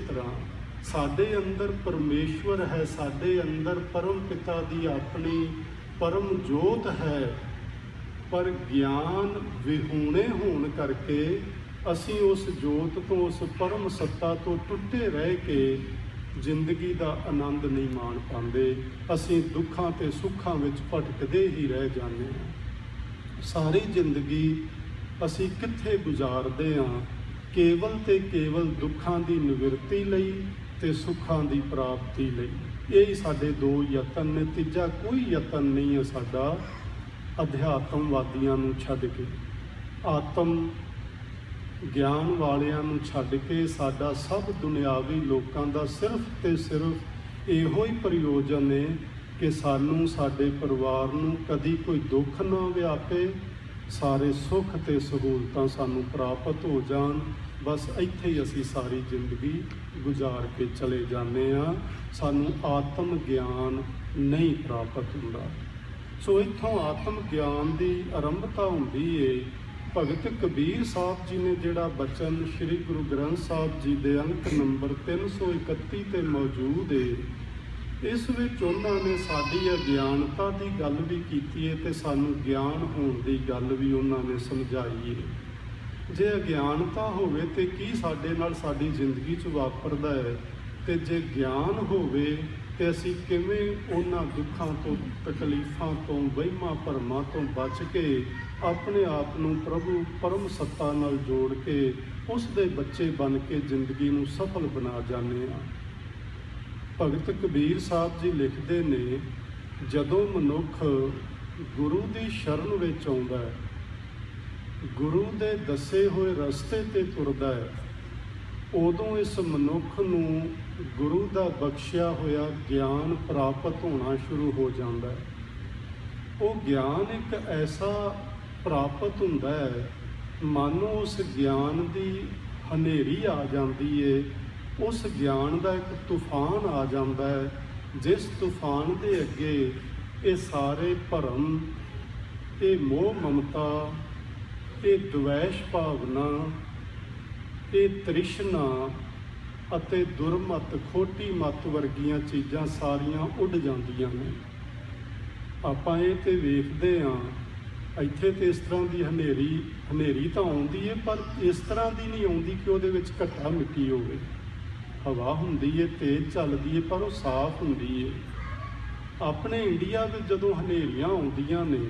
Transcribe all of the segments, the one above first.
तरह साडे अंदर परमेश्वर है, साडे अंदर परम पिता दी अपनी परम जोत है, पर ज्ञान विहूणे होने करके असी उस जोत तो, उस परम सत्ता तो टुटे रह के जिंदगी का आनंद नहीं माण पाते। असी दुखों ते सुखों विच भटकदे ही रह जाने। सारी जिंदगी असी कित्थे गुजारदे हाँ? केवल ते केवल दुखों की निवृत्ति लई ते सुखों की प्राप्ति लई। यही साडे दो यतन ने, तीजा कोई यतन नहीं है साडा अध्यात्मवादियों नूं छड्ड के, आत्म ज्ञान वालियां नूं छड्ड के। साडा सब दुनियावी लोकां दा सिर्फ ते सिर्फ इहो ही प्रयोजन है कि सानूं साडे परिवार नूं कदी कोई दुख ना व्यापे, सारे सुख ते सहूलतां सानूं प्राप्त हो जान। बस इत्थे ही असी सारी जिंदगी गुजार के चले जाने हाँ, सानूं आत्म ज्ञान नहीं प्राप्त हुंदा। सो इत्थों आत्म ज्ञान की आरंभता हुंदी है। भगत कबीर साहब जी ने जिहड़ा बचन श्री गुरु ग्रंथ साहब जी के अंक नंबर 331 ते मौजूद है, इस विच उन्होंने साडी अज्ञानता की गल भी कीती है ते सानू ज्ञान होने की गल भी उन्होंने समझाई है। जे अज्ञानता होवे ते की साडे नाल साडी जिंदगी च वापरदा है, ते जे ज्ञान होवे ते असी किवें उन्हां दुखां तो, तकलीफां तो, वहिमां भरमां तो बच के अपने आप नूं प्रभु परम सत्ता नाल जोड़ के उस दे बच्चे बन के जिंदगी नूं सफल बना जाने आ। भगत कबीर साहब जी लिखते ने, जदों मनुख गुरु की शरण विच आउंदा है, गुरु दे दसे हुए रस्ते ते तुरदा है, उदों इस मनुख नूं गुरु का बख्शिया होया ज्ञान प्राप्त होना शुरू हो जाता है। वो ज्ञान एक ऐसा प्राप्त हुंदा है, मानो उस ज्ञान की हनेरी आ जाती है, उस ज्ञान का एक तूफान आ जाता है, जिस तूफान के अगे ये सारे भरम, ये मोह ममता, ये द्वेष भावना, ये तृष्णा अते दुरमत खोटी मत वर्गियां चीज़ां सारियां उड़ जांदियां ने। आपां ये ते वेखदे हाँ इत्थे ते इस तरह की हनेरी तो आउंदी है, पर इस तरह की नहीं आउंदी कि उहदे विच घट्टा मिट्टी होवे। हवा हुंदी है, तेज चलदी है, पर वो साफ हुंदी है। अपने इंडिया में जदों हनेरियां आउंदियां ने,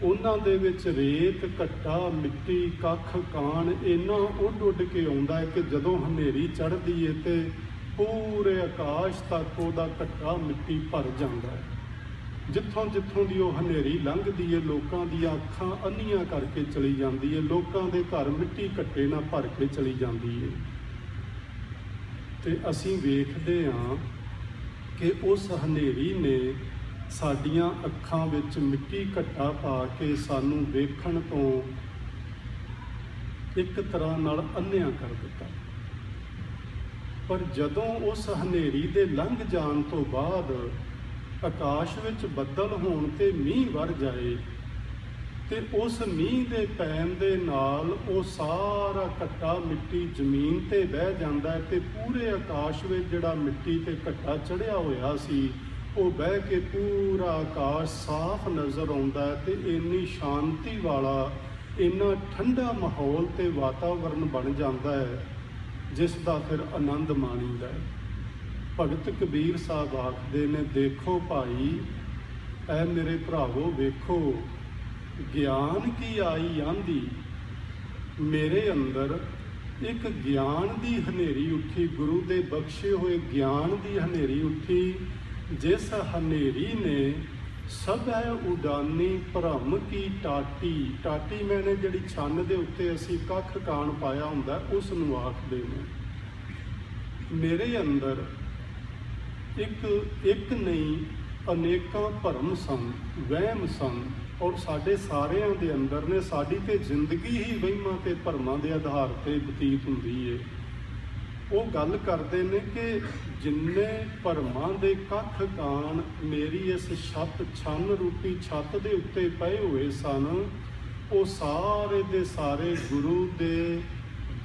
उन्हां दे विच रेत, घट्टा, मिट्टी, कख, कान इन्ना उड उड के आउंदा है कि जदों हनेरी चढ़दी है तो पूरे आकाश तक उहदा घट्टा मिट्टी भर जांदा है। जिथों जिथों दी वो हनेरी लंघदी है, लोकां दी अखां अन्नियां करके चली जांदी है, लोकां दे घर मिट्टी घट्टे नाल भर के चली जांदी है। ते असीं वेखदे हां कि उस हनेरी ने साडियां अखां विच मिट्टी घट्टा पा के सानू वेखण तो एक तरह नाल अन्निया कर दिता। पर जदों उस हनेरी दे लंघ जाण तो बाद आकाश विच बदल होण ते मींह वर जाए, ते उस मींह दे पैण दे नाल वो सारा घट्टा मिट्टी जमीन ते बह जांदा है, ते पूरे आकाश विच जिहड़ा मिट्टी ते घट्टा चढ़िया होया सी वो बह के पूरा आकाश साफ नज़र आउंदा है। ते इन्नी शांति वाला, इन्ना ठंडा माहौल ते वातावरण बन जाता है, जिसका फिर आनंद माणीदा है। भगत कबीर साहब आखदे ने, देखो भाई ऐ मेरे भरावो वेखो, ज्ञान की आई आंधी, मेरे अंदर एक ज्ञान की हनेरी उठी, गुरु दे बख्शे हुए ज्ञान की हनेरी उठी, जिस हनेरी ने सब है उडानी भरम की टाटी। टाटी मैंने जिहड़ी छन दे उत्ते असीं कख कान पाया हुंदा उस नूं आखदे ने। मेरे अंदर एक नहीं अनेकां भरम सन, वहम सन, और साडे सारियां दे अंदर ने। साडी ते जिंदगी ही वहमां ते भरमां दे आधार ते बतीत हुंदी है। वो गल करते हैं कि जिन्ने भरमां दे कख कान मेरी इस छन रूपी छत दे उत्ते पए हुए सन, वो सारे दे सारे गुरु दे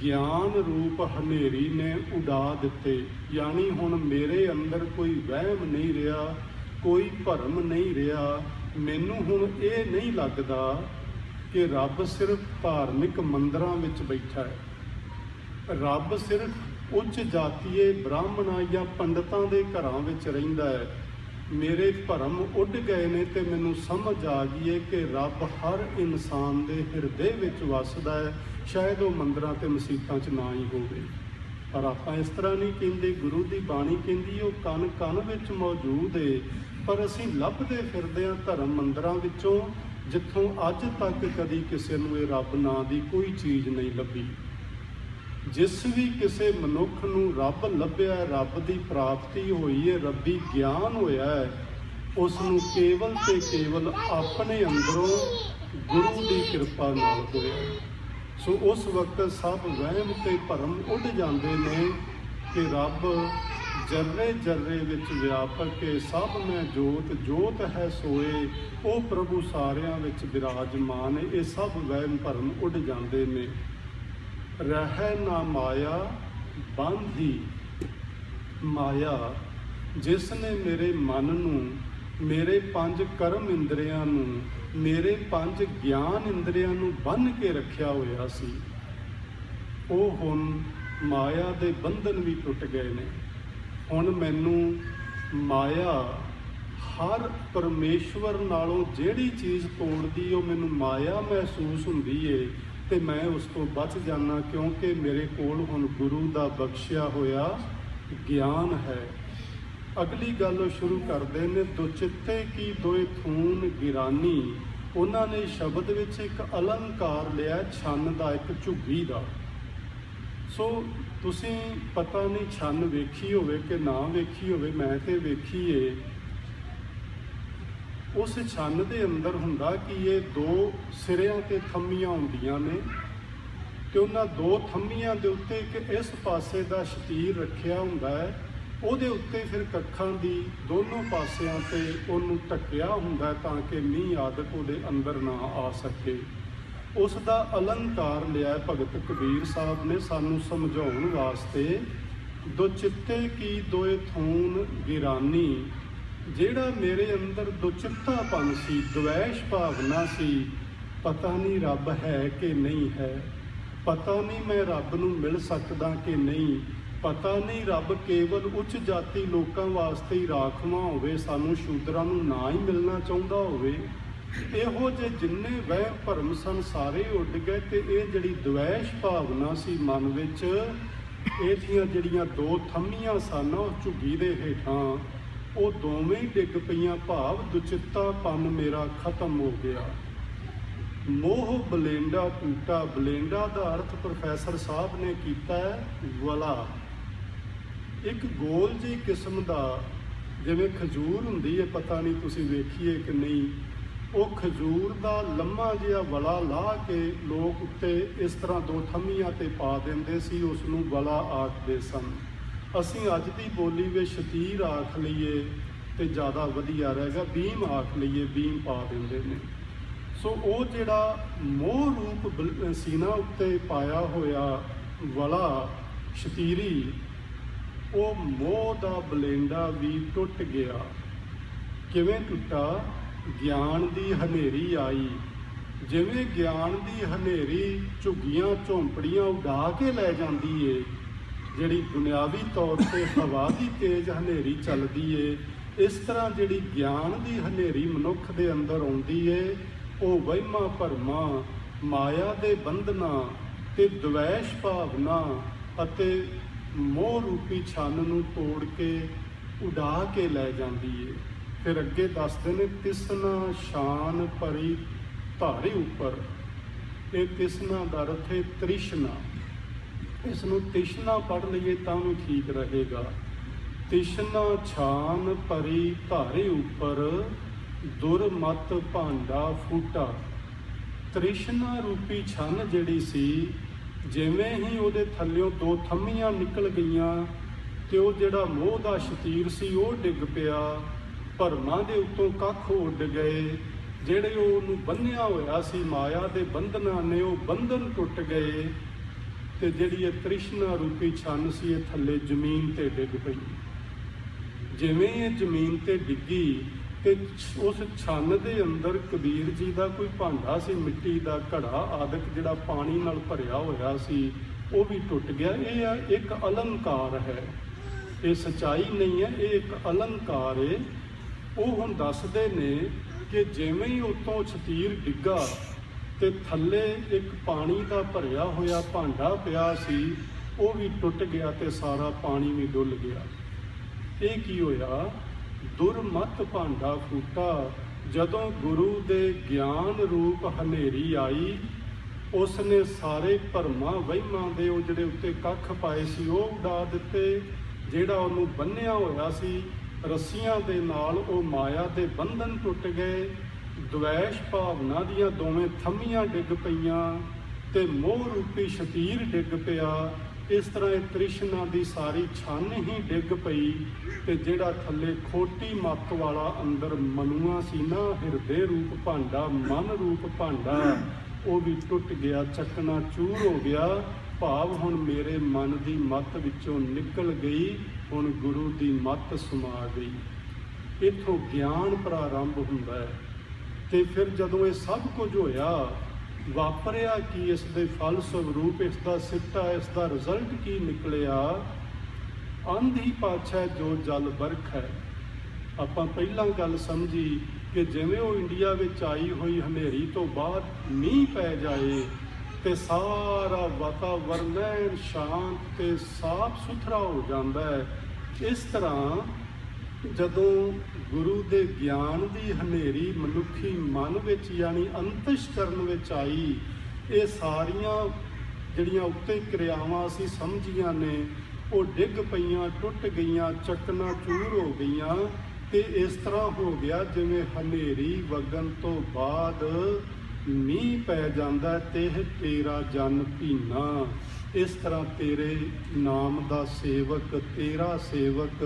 ਗਿਆਨ ਰੂਪ ਹਨੇਰੀ ਨੇ ਉਡਾ ਦਿੱਤੇ। ਯਾਨੀ ਹੁਣ ਮੇਰੇ ਅੰਦਰ ਕੋਈ ਵਹਿਮ ਨਹੀਂ ਰਿਹਾ, ਕੋਈ ਭਰਮ ਨਹੀਂ ਰਿਹਾ। ਮੈਨੂੰ ਹੁਣ ਇਹ ਨਹੀਂ ਲੱਗਦਾ ਕਿ ਰੱਬ ਸਿਰਫ ਧਾਰਮਿਕ ਮੰਦਰਾਂ ਵਿੱਚ ਬੈਠਾ ਹੈ, ਰੱਬ ਸਿਰਫ ਉੱਚ ਜਾਤੀਏ ਬ੍ਰਾਹਮਣਾਂ ਜਾਂ ਪੰਡਤਾਂ ਦੇ ਘਰਾਂ ਵਿੱਚ ਰਹਿੰਦਾ ਹੈ। ਮੇਰੇ ਭਰਮ ਉੱਡ ਗਏ ਨੇ ਤੇ ਮੈਨੂੰ ਸਮਝ ਆ ਗਈ ਹੈ ਕਿ ਰੱਬ ਹਰ ਇਨਸਾਨ ਦੇ ਹਿਰਦੇ ਵਿੱਚ ਵੱਸਦਾ ਹੈ। ਸ਼ਾਇਦ ਉਹ ਮੰਦਰਾਂ ਤੇ ਮਸੀਤਾਂ 'ਚ ਨਾ ਹੀ ਹੋਵੇ, ਪਰ ਆਪਾਂ ਇਸ ਤਰ੍ਹਾਂ ਨਹੀਂ ਕਹਿੰਦੇ। ਗੁਰੂ ਦੀ ਬਾਣੀ ਕਹਿੰਦੀ ਉਹ ਕਣ ਕਣ ਵਿੱਚ ਮੌਜੂਦ ਹੈ, ਪਰ ਅਸੀਂ ਲੱਭਦੇ ਫਿਰਦੇ ਹਾਂ ਧਰਮ ਮੰਦਰਾਂ ਵਿੱਚੋਂ, ਜਿੱਥੋਂ ਅੱਜ ਤੱਕ ਕਦੀ ਕਿਸੇ ਨੂੰ ਇਹ ਰੱਬ ਨਾਂ ਦੀ ਕੋਈ ਚੀਜ਼ ਨਹੀਂ ਲੱਭੀ। ਜਿਸ ਵੀ ਕਿਸੇ ਮਨੁੱਖ ਨੂੰ ਰੱਬ ਲੱਭਿਆ, ਰੱਬ ਦੀ ਪ੍ਰਾਪਤੀ ਹੋਈ ਹੈ, ਰੱਬੀ ਗਿਆਨ ਹੋਇਆ ਹੈ, ਉਸ ਨੂੰ ਕੇਵਲ ਤੇ ਕੇਵਲ ਆਪਣੇ ਅੰਦਰੋਂ ਗੁਰੂ ਦੀ ਕਿਰਪਾ ਨਾਲ ਹੋਇਆ। ਸੋ ਉਸ ਵਕਤ ਸਭ ਵਹਿਮ ਤੇ ਭਰਮ ਉੱਡ ਜਾਂਦੇ ਨੇ ਕਿ ਰੱਬ ਜਰਰੇ ਜਰਰੇ ਵਿੱਚ ਵਿਆਪਕ ਕੇ ਸਭ ਮੈਂ ਜੋਤ, ਜੋਤ ਹੈ ਸੋਏ, ਉਹ ਪ੍ਰਭੂ ਸਾਰਿਆਂ ਵਿੱਚ ਬਿਰਾਜਮਾਨ ਹੈ। ਇਹ ਸਭ ਵਹਿਮ ਭਰਮ ਉੱਡ ਜਾਂਦੇ ਨੇ। ਰਹਿ ਨਾ ਮਾਇਆ ਬੰਧੀ, ਮਾਇਆ ਜਿਸ ਨੇ ਮੇਰੇ ਮਨ ਨੂੰ, ਮੇਰੇ 5 ਕਰਮ ਇੰਦਰੀਆਂ ਨੂੰ, ਮੇਰੇ 5 ਗਿਆਨ ਇੰਦਰੀਆਂ ਨੂੰ ਬੰਨ੍ਹ ਕੇ ਰੱਖਿਆ ਹੋਇਆ ਸੀ, ਉਹ ਹੁਣ ਮਾਇਆ ਦੇ ਬੰਧਨ ਵੀ ਟੁੱਟ ਗਏ ਨੇ। ਹੁਣ ਮੈਨੂੰ ਮਾਇਆ ਹਰ ਪਰਮੇਸ਼ਵਰ ਨਾਲੋਂ ਜਿਹੜੀ ਚੀਜ਼ ਤੋੜਦੀ ਉਹ ਮੈਨੂੰ ਮਾਇਆ ਮਹਿਸੂਸ ਹੁੰਦੀ ਏ ਤੇ ਮੈਂ ਉਸ ਤੋਂ ਬਚ ਜਾਣਾ, ਕਿਉਂਕਿ ਮੇਰੇ ਕੋਲ ਹੁਣ ਗੁਰੂ ਦਾ ਬਖਸ਼ਿਆ ਹੋਇਆ ਗਿਆਨ ਹੈ। ਅਗਲੀ ਗੱਲ ਉਹ ਸ਼ੁਰੂ ਕਰਦੇ ਨੇ, ਦੁਚਿੱਤੇ ਕੀ ਦੋਏ ਥੂਨ ਗਿਰਾਨੀ। ਉਹਨਾਂ ਨੇ ਸ਼ਬਦ ਵਿੱਚ ਇੱਕ ਅਲੰਕਾਰ ਲਿਆ ਛੰਨ ਦਾ, ਇੱਕ ਝੁੱਗੀ ਦਾ। ਸੋ ਤੁਸੀਂ ਪਤਾ ਨਹੀਂ ਛੰਨ ਵੇਖੀ ਹੋਵੇ ਕਿ ਨਾ ਵੇਖੀ ਹੋਵੇ, ਮੈਂ ਤੇ ਵੇਖੀ ਏ। ਉਸ ਛੰਨ ਦੇ ਅੰਦਰ ਹੁੰਦਾ ਕਿ ਇਹ 2 ਸਿਰਿਆਂ ਤੇ ਥੰਮੀਆਂ ਹੁੰਦੀਆਂ ਨੇ ਤੇ ਉਹਨਾਂ 2 ਥੰਮੀਆਂ ਦੇ ਉੱਤੇ ਇੱਕ ਇਸ ਪਾਸੇ ਦਾ ਸ਼ਤੀਰ ਰੱਖਿਆ ਹੁੰਦਾ ਹੈ, ਉਹਦੇ ਉੱਤੇ ਫਿਰ ਕੱਖਾਂ ਦੀ ਦੋਨੋਂ ਪਾਸਿਆਂ ਤੇ ਉਹਨੂੰ ਢੱਕਿਆ ਹੁੰਦਾ ਤਾਂ ਕਿ ਮੀਂਹ ਆਦਿਕ ਉਹਦੇ ਅੰਦਰ ਨਾ ਆ ਸਕੇ। ਉਸ ਦਾ ਅਲੰਕਾਰ ਲਿਆ ਭਗਤ ਕਬੀਰ ਸਾਹਿਬ ਨੇ ਸਾਨੂੰ ਸਮਝਾਉਣ ਵਾਸਤੇ। ਦੁਚਿੱਤੇ ਕੀ ਦੋਏ ਥੂਨ ਗਿਰਾਨੀ, ਜਿਹੜਾ ਮੇਰੇ ਅੰਦਰ ਦੁਚਿੱਤਾਪਨ ਸੀ, ਦਵੈਸ਼ ਭਾਵਨਾ ਸੀ, ਪਤਾ ਨਹੀਂ ਰੱਬ ਹੈ ਕਿ ਨਹੀਂ ਹੈ, ਪਤਾ ਨਹੀਂ ਮੈਂ ਰੱਬ ਨੂੰ ਮਿਲ ਸਕਦਾ ਕਿ ਨਹੀਂ, ਪਤਾ ਨਹੀਂ ਰੱਬ ਕੇਵਲ ਉੱਚ ਜਾਤੀ ਲੋਕਾਂ ਵਾਸਤੇ ਹੀ ਰਾਖਵਾਂ ਹੋਵੇ, ਸਾਨੂੰ ਸ਼ੂਦਰਾਂ ਨੂੰ ਨਾ ਹੀ ਮਿਲਣਾ ਚਾਹੁੰਦਾ ਹੋਵੇ। ਇਹੋ ਜਿਹੇ ਜਿੰਨੇ ਵਹਿਮ ਭਰਮ ਸਨ ਸਾਰੇ ਉੱਡ ਗਏ ਤੇ ਇਹ ਜਿਹੜੀ ਦਵੈਸ਼ ਭਾਵਨਾ ਸੀ ਮਨ ਵਿੱਚ, ਇਹਦੀਆਂ ਜਿਹੜੀਆਂ 2 ਥੰਮੀਆਂ ਸਨ ਉਹ ਝੁੱਗੀ ਦੇ ਹੇਠਾਂ, ਉਹ ਦੋਵੇਂ ਹੀ ਡਿੱਗ ਪਈਆਂ। ਭਾਵ ਦੁਚਿੱਤਾਪਨ ਮੇਰਾ ਖਤਮ ਹੋ ਗਿਆ। ਮੋਹ ਬਲੇਂਡਾ ਟੂਟਾ। ਬਲੇਂਡਾ ਦਾ ਅਰਥ ਪ੍ਰੋਫੈਸਰ ਸਾਹਿਬ ਨੇ ਕੀਤਾ ਹੈ ਵਲਾ, ਇੱਕ ਗੋਲ ਜਿਹੀ ਕਿਸਮ ਦਾ, ਜਿਵੇਂ ਖਜੂਰ ਹੁੰਦੀ ਹੈ, ਪਤਾ ਨਹੀਂ ਤੁਸੀਂ ਵੇਖੀਏ ਕਿ ਨਹੀਂ, ਉਹ ਖਜੂਰ ਦਾ ਲੰਮਾ ਜਿਹਾ ਵਲਾ ਲਾ ਕੇ ਲੋਕ ਉੱਤੇ ਇਸ ਤਰ੍ਹਾਂ 2 ਥੰਮੀਆਂ ਤੇ ਪਾ ਦਿੰਦੇ ਸੀ, ਉਸ ਨੂੰ ਵਲਾ ਆਖਦੇ ਸਨ। ਅਸੀਂ ਅੱਜ ਦੀ ਬੋਲੀ ਵਿੱਚ ਸ਼ਤੀਰ ਆਖ ਲਈਏ ਤੇ ਜ਼ਿਆਦਾ ਵਧੀਆ ਰਹੇਗਾ, ਬੀਮ ਆਖ ਲਈਏ, ਬੀਮ ਪਾ ਦਿੰਦੇ ਨੇ। ਸੋ ਉਹ ਜਿਹੜਾ ਮੋਹ ਰੂਪ ਸੀਨਾ ਉੱਤੇ ਪਾਇਆ ਹੋਇਆ ਵਲਾ ਸ਼ਤੀਰੀ, ਉਹ ਮੋਹ ਦਾ ਬਲੇਂਡਾ ਵੀ ਟੁੱਟ ਗਿਆ। ਕਿਵੇਂ ਟੁੱਟਾ? ਗਿਆਨ ਦੀ ਹਨੇਰੀ ਆਈ। ਜਿਵੇਂ ਗਿਆਨ ਦੀ ਹਨੇਰੀ ਝੁੱਗੀਆਂ ਝੌਂਪੜੀਆਂ ਉਡਾ ਕੇ ਲੈ ਜਾਂਦੀ ਏ, ਜਿਹੜੀ ਦੁਨਿਆਵੀ ਤੌਰ ਤੇ ਹਵਾ ਦੀ ਤੇਜ਼ ਹਨੇਰੀ ਚੱਲਦੀ ਏ, ਇਸ ਤਰ੍ਹਾਂ ਜਿਹੜੀ ਗਿਆਨ ਦੀ ਹਨੇਰੀ ਮਨੁੱਖ ਦੇ ਅੰਦਰ ਆਉਂਦੀ ਏ, ਉਹ ਵਹਿਮਾਂ ਭਰਮਾਂ, ਮਾਇਆ ਦੇ ਬੰਧਨਾਂ ਤੇ ਦਵੈਸ਼ ਭਾਵਨਾ ਅਤੇ ਮੋਹ ਰੂਪੀ ਛੰਨ ਨੂੰ ਤੋੜ ਕੇ ਉਡਾ ਕੇ ਲੈ ਜਾਂਦੀ ਏ। ਫਿਰ ਅੱਗੇ ਦੱਸਦੇ ਨੇ, ਤਿਸਨਾ ਸ਼ਾਨ ਭਰੀ ਧਾਰੇ ਉੱਪਰ। ਇਹ ਤਿਸਨਾ ਦਾ ਅਰਥ ਹੈ ਤ੍ਰਿਸ਼ਨਾ। ਇਸ ਨੂੰ ਤਿਸ਼ਨਾ ਪੜ੍ਹ ਲਈਏ ਤਾਂ ਵੀ ਠੀਕ ਰਹੇਗਾ। ਤਿਸ਼ਨਾ ਛਾਨ ਭਰੀ ਧਾਰੇ ਉੱਪਰ, ਦੁਰਮਤ ਭਾਂਡਾ ਫੂਟਾ। ਤ੍ਰਿਸ਼ਨਾ ਰੂਪੀ ਛੰਨ ਜਿਹੜੀ ਸੀ, ਜਿਵੇਂ ਹੀ ਉਹਦੇ ਥੱਲਿਓਂ 2 ਥੰਮੀਆਂ ਨਿਕਲ ਗਈਆਂ ਤੇ ਉਹ ਜਿਹੜਾ ਮੋਹ ਦਾ ਸ਼ਤੀਰ ਸੀ ਉਹ ਡਿੱਗ ਪਿਆ। ਭਰਮਾਂ ਦੇ ਉੱਤੋਂ ਕੱਖ ਉੱਡ ਗਏ, ਜਿਹੜੇ ਉਹਨੂੰ ਬੰਨ੍ਹਿਆ ਹੋਇਆ ਸੀ ਮਾਇਆ ਦੇ ਬੰਧਨਾਂ ਨੇ, ਉਹ ਬੰਧਨ ਟੁੱਟ ਗਏ ਤੇ ਜਿਹੜੀ ਇਹ ਤ੍ਰਿਸ਼ਨਾ ਰੂਪੀ ਛੰਨ ਸੀ ਇਹ ਥੱਲੇ ਜ਼ਮੀਨ ਤੇ ਡਿੱਗ ਪਈ। ਜਿਵੇਂ ਇਹ ਜ਼ਮੀਨ ਤੇ ਡਿੱਗੀ ਤੇ ਉਸ ਛੰਨ ਦੇ ਅੰਦਰ ਕਬੀਰ ਜੀ ਦਾ ਕੋਈ ਭਾਂਡਾ ਸੀ, ਮਿੱਟੀ ਦਾ ਘੜਾ ਆਦਿਕ ਜਿਹੜਾ ਪਾਣੀ ਨਾਲ ਭਰਿਆ ਹੋਇਆ ਸੀ, ਉਹ ਵੀ ਟੁੱਟ ਗਿਆ। ਇਹ ਇੱਕ ਅਲੰਕਾਰ ਹੈ, ਇਹ ਸੱਚਾਈ ਨਹੀਂ ਹੈ, ਇਹ ਇੱਕ ਅਲੰਕਾਰ ਹੈ। ਉਹ ਹੁਣ ਦੱਸਦੇ ਨੇ ਕਿ ਜਿਵੇਂ ਹੀ ਉੱਤੋਂ ਸ਼ਤੀਰ ਡਿੱਗਾ ਤੇ ਥੱਲੇ ਇੱਕ ਪਾਣੀ ਦਾ ਭਰਿਆ ਹੋਇਆ ਭਾਂਡਾ ਪਿਆ ਸੀ, ਉਹ ਵੀ ਟੁੱਟ ਗਿਆ ਤੇ ਸਾਰਾ ਪਾਣੀ ਵੀ ਡੁੱਲ ਗਿਆ। ਇਹ ਕੀ ਹੋਇਆ? ਦੁਰਮਤ ਭਾਂਡਾ ਫੂਟਾ। ਜਦੋਂ ਗੁਰੂ ਦੇ ਗਿਆਨ ਰੂਪ ਹਨੇਰੀ ਆਈ, ਉਸ ਨੇ ਸਾਰੇ ਭਰਮਾਂ ਵਹਿਮਾਂ ਦੇ ਉਹ ਜਿਹੜੇ ਉੱਤੇ ਕੱਖ ਪਾਏ ਸੀ ਉਹ ਉਡਾ ਦਿੱਤੇ। ਜਿਹੜਾ ਉਹਨੂੰ ਬੰਨਿਆ ਹੋਇਆ ਸੀ ਰੱਸੀਆਂ ਦੇ ਨਾਲ, ਉਹ ਮਾਇਆ ਦੇ ਬੰਧਨ ਟੁੱਟ ਗਏ। ਦ્વੈਸ਼ ਭਾਵਨਾ ਦੀਆਂ ਦੋਵੇਂ ਥੰਮੀਆਂ ਡਿੱਗ ਪਈਆਂ ਤੇ ਮੋਹ ਰੂਪੀ ਸ਼ਤੀਰ ਡਿੱਗ ਪਿਆ। ਇਸ ਤਰ੍ਹਾਂ ਇਹ ਤ੍ਰਿਸ਼ਨਾ ਦੀ ਸਾਰੀ ਛੰਨ ਹੀ ਡਿੱਗ ਪਈ ਤੇ ਜਿਹੜਾ ਥੱਲੇ ਖੋਟੀ ਮੱਤ ਵਾਲਾ ਅੰਦਰ ਮਨੂਆ ਸੀ ਨਾ, ਹਿਰਦੇ ਰੂਪ ਭਾਂਡਾ, ਮਨ ਰੂਪ ਭਾਂਡਾ, ਉਹ ਵੀ ਟੁੱਟ ਗਿਆ, ਚਕਨਾ ਚੂਰ ਹੋ ਗਿਆ। ਭਾਵ ਹੁਣ ਮੇਰੇ ਮਨ ਦੀ ਮੱਤ ਵਿੱਚੋਂ ਨਿਕਲ ਗਈ, ਹੁਣ ਗੁਰੂ ਦੀ ਮੱਤ ਸਮਾ ਗਈ। ਇੱਥੋਂ ਗਿਆਨ ਪ੍ਰਾਰੰਭ ਹੁੰਦਾ ਹੈ। ਤੇ ਫਿਰ ਜਦੋਂ ਇਹ ਸਭ ਕੁਝ ਹੋਇਆ, ਵਾਪਰਿਆ ਕੀ? ਇਸ ਦੇ ਫਲ ਸਵਰੂਪ, ਇਸ ਦਾ ਸਿੱਟਾ, ਇਸ ਦਾ ਰਿਜ਼ਲਟ ਕੀ ਨਿਕਲਿਆ? ਅੰਧੀ ਪਾਛੈ ਜੋ ਜਲ ਬਰਖ ਹੈ। ਆਪਾਂ ਪਹਿਲਾਂ ਗੱਲ ਸਮਝੀ ਕਿ ਜਿਵੇਂ ਉਹ ਇੰਡੀਆ ਵਿੱਚ ਆਈ ਹੋਈ ਹਨੇਰੀ ਤੋਂ ਬਾਅਦ ਮੀਂਹ ਪੈ ਜਾਏ ਤੇ ਸਾਰਾ ਵਾਤਾਵਰਨ ਐਨ ਸ਼ਾਂਤ ਤੇ ਸਾਫ ਸੁਥਰਾ ਹੋ ਜਾਂਦਾ ਹੈ, ਇਸ ਤਰ੍ਹਾਂ ਜਦੋਂ ਗੁਰੂ ਦੇ ਗਿਆਨ ਦੀ ਹਨੇਰੀ ਮਨੁੱਖੀ ਮਨ ਵਿੱਚ ਯਾਨੀ ਅੰਤਸ਼ਕਰਨ ਵਿੱਚ ਆਈ, ਇਹ ਸਾਰੀਆਂ ਜਿਹੜੀਆਂ ਉੱਤੇ ਕਿਰਿਆਵਾਂ ਅਸੀਂ ਸਮਝੀਆਂ ਨੇ ਉਹ ਡਿੱਗ ਪਈਆਂ, ਟੁੱਟ ਗਈਆਂ, ਚਕਨਾ ਚੂਰ ਹੋ ਗਈਆਂ। ਤੇ ਇਸ ਤਰ੍ਹਾਂ ਹੋ ਗਿਆ ਜਿਵੇਂ ਹਨੇਰੀ ਵਗਣ ਤੋਂ ਬਾਅਦ ਮੀਂਹ ਪੈ ਜਾਂਦਾ ਤੇ ਤੇਰਾ ਜਨ ਭੀਨਾ। ਇਸ ਤਰ੍ਹਾਂ ਤੇਰੇ ਨਾਮ ਦਾ ਸੇਵਕ, ਤੇਰਾ ਸੇਵਕ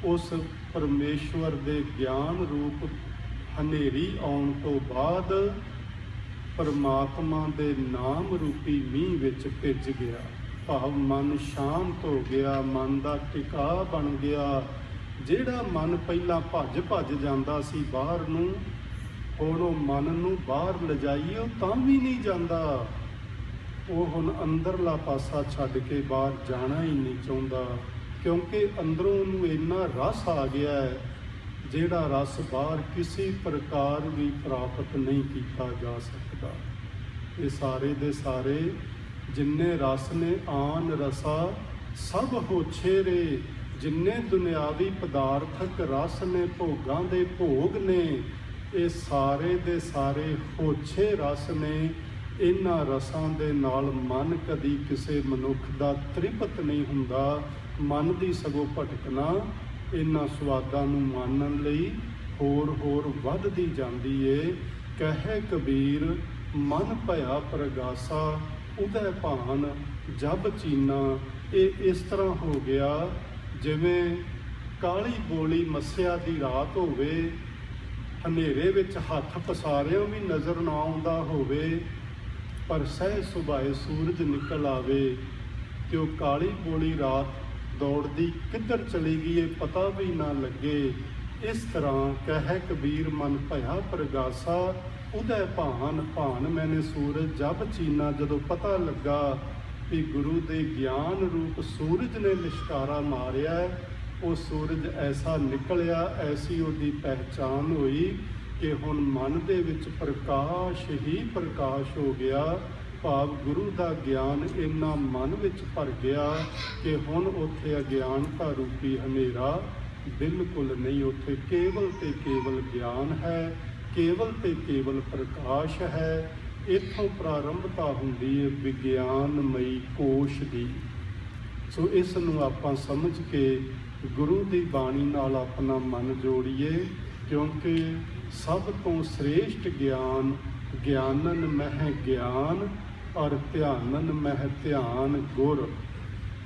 ਉਸ ਪਰਮੇਸ਼ਵਰ ਦੇ ਗਿਆਨ ਰੂਪ ਹਨੇਰੀ ਆਉਣ ਤੋਂ ਬਾਅਦ ਪਰਮਾਤਮਾ ਦੇ ਨਾਮ ਰੂਪੀ ਮੀਂਹ ਵਿੱਚ ਭਿੱਜ ਗਿਆ। ਭਾਵ ਮਨ ਸ਼ਾਂਤ ਹੋ ਗਿਆ, ਮਨ ਦਾ ਟਿਕਾ ਬਣ ਗਿਆ। ਜਿਹੜਾ ਮਨ ਪਹਿਲਾਂ ਭੱਜ ਜਾਂਦਾ ਸੀ ਬਾਹਰ ਨੂੰ, ਹੁਣ ਉਹ ਮਨ ਨੂੰ ਬਾਹਰ ਲਿਜਾਈਏ ਉਹ ਤਾਂ ਵੀ ਨਹੀਂ ਜਾਂਦਾ। ਉਹ ਹੁਣ ਅੰਦਰਲਾ ਪਾਸਾ ਛੱਡ ਕੇ ਬਾਹਰ ਜਾਣਾ ਹੀ ਨਹੀਂ ਚਾਹੁੰਦਾ, ਕਿਉਂਕਿ ਅੰਦਰੋਂ ਉਹਨੂੰ ਇੰਨਾ ਰਸ ਆ ਗਿਆ ਹੈ ਜਿਹੜਾ ਰਸ ਬਾਹਰ ਕਿਸੇ ਪ੍ਰਕਾਰ ਵੀ ਪ੍ਰਾਪਤ ਨਹੀਂ ਕੀਤਾ ਜਾ ਸਕਦਾ। ਇਹ ਸਾਰੇ ਦੇ ਸਾਰੇ ਜਿੰਨੇ ਰਸ ਨੇ ਆਨ ਰਸਾ ਸਭ ਹੋਛੇ ਰੇ, ਜਿੰਨੇ ਦੁਨਿਆਵੀ ਪਦਾਰਥਕ ਰਸ ਨੇ, ਭੋਗਾਂ ਦੇ ਭੋਗ ਨੇ, ਇਹ ਸਾਰੇ ਦੇ ਸਾਰੇ ਹੋਛੇ ਰਸ ਨੇ। ਇਹਨਾਂ ਰਸਾਂ ਦੇ ਨਾਲ ਮਨ ਕਦੀ ਕਿਸੇ ਮਨੁੱਖ ਦਾ ਤ੍ਰਿਪਤ ਨਹੀਂ ਹੁੰਦਾ, ਮਨ ਦੀ ਸਗੋਂ ਭਟਕਣਾ ਇਹਨਾਂ ਸਵਾਦਾਂ ਨੂੰ ਮਾਣਨ ਲਈ ਹੋਰ ਵੱਧਦੀ ਜਾਂਦੀ ਏ। ਕਹੇ ਕਬੀਰ ਮਨ ਭਇਆ ਪ੍ਰਗਾਸਾ, ਉਦੈ ਭਾਨ ਜਬ ਚੀਨਾ। ਇਹ ਇਸ ਤਰ੍ਹਾਂ ਹੋ ਗਿਆ ਜਿਵੇਂ ਕਾਲੀ ਬੋਲੀ ਮੱਸਿਆ ਦੀ ਰਾਤ ਹੋਵੇ, ਹਨੇਰੇ ਵਿੱਚ ਹੱਥ ਪਸਾਰਿਆਂ ਵੀ ਨਜ਼ਰ ਨਾ ਆਉਂਦਾ ਹੋਵੇ, ਪਰ ਸਹਿ ਸੁਭਾਏ ਸੂਰਜ ਨਿਕਲ ਆਵੇ ਤੇ ਉਹ ਕਾਲੀ ਬੋਲੀ ਰਾਤ ਦੌੜਦੀ ਕਿੱਧਰ ਚਲੀ ਗਈ ਇਹ ਪਤਾ ਵੀ ਨਾ ਲੱਗੇ। ਇਸ ਤਰ੍ਹਾਂ ਕਹਿ ਕਬੀਰ ਮਨ ਭਇਆ ਪ੍ਰਗਾਸਾ, ਉਦੈ ਭਾਨ ਮੈਨੇ ਸੂਰਜ ਜਬ ਚੀਨਾ। ਜਦੋਂ ਪਤਾ ਲੱਗਾ ਵੀ ਗੁਰੂ ਦੇ ਗਿਆਨ ਰੂਪ ਸੂਰਜ ਨੇ ਲਿਸ਼ਕਾਰਾ ਮਾਰਿਆ, ਉਹ ਸੂਰਜ ਐਸਾ ਨਿਕਲਿਆ, ਐਸੀ ਉਹਦੀ ਪਹਿਚਾਨ ਹੋਈ ਕਿ ਹੁਣ ਮਨ ਦੇ ਵਿੱਚ ਪ੍ਰਕਾਸ਼ ਹੀ ਪ੍ਰਕਾਸ਼ ਹੋ ਗਿਆ। ਭਾਵ ਗੁਰੂ ਦਾ ਗਿਆਨ ਇੰਨਾ ਮਨ ਵਿੱਚ ਭਰ ਗਿਆ ਕਿ ਹੁਣ ਉੱਥੇ ਅਗਿਆਨਤਾ ਰੂਪੀ ਹਨੇਰਾ ਬਿਲਕੁਲ ਨਹੀਂ, ਉੱਥੇ ਕੇਵਲ ਤੇ ਕੇਵਲ ਗਿਆਨ ਹੈ, ਕੇਵਲ ਤੇ ਕੇਵਲ ਪ੍ਰਕਾਸ਼ ਹੈ। ਇੱਥੋਂ ਪ੍ਰਾਰੰਭਤਾ ਹੁੰਦੀ ਹੈ ਵਿਗਿਆਨਮਈ ਕੋਸ਼ ਦੀ। ਸੋ ਇਸ ਨੂੰ ਆਪਾਂ ਸਮਝ ਕੇ ਗੁਰੂ ਦੀ ਬਾਣੀ ਨਾਲ ਆਪਣਾ ਮਨ ਜੋੜੀਏ, ਕਿਉਂਕਿ ਸਭ ਤੋਂ ਸ੍ਰੇਸ਼ਟ ਗਿਆਨ ਗਿਆਨਨ ਮਹਿ ਗਿਆਨ ਔਰ ਧਿਆਨਨ ਮਹਿ ਧਿਆਨ ਗੁਰ।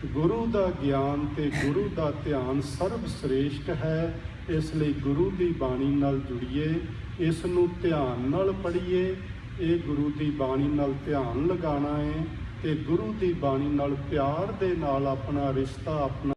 ਗੁਰੂ ਦਾ ਗਿਆਨ ਤੇ ਗੁਰੂ ਦਾ ਧਿਆਨ ਸਰਬ ਸ੍ਰੇਸ਼ਟ ਹੈ। ਇਸ ਲਈ ਗੁਰੂ ਦੀ ਬਾਣੀ ਨਾਲ ਜੁੜੀਏ, ਇਸ ਨੂੰ ਧਿਆਨ ਨਾਲ ਪੜ੍ਹੀਏ। ਇਹ ਗੁਰੂ ਦੀ ਬਾਣੀ ਨਾਲ ਧਿਆਨ ਲਗਾਉਣਾ ਹੈ ਕਿ ਗੁਰੂ ਦੀ ਬਾਣੀ ਨਾਲ ਪਿਆਰ ਦੇ ਨਾਲ ਆਪਣਾ ਰਿਸ਼ਤਾ, ਆਪਣਾ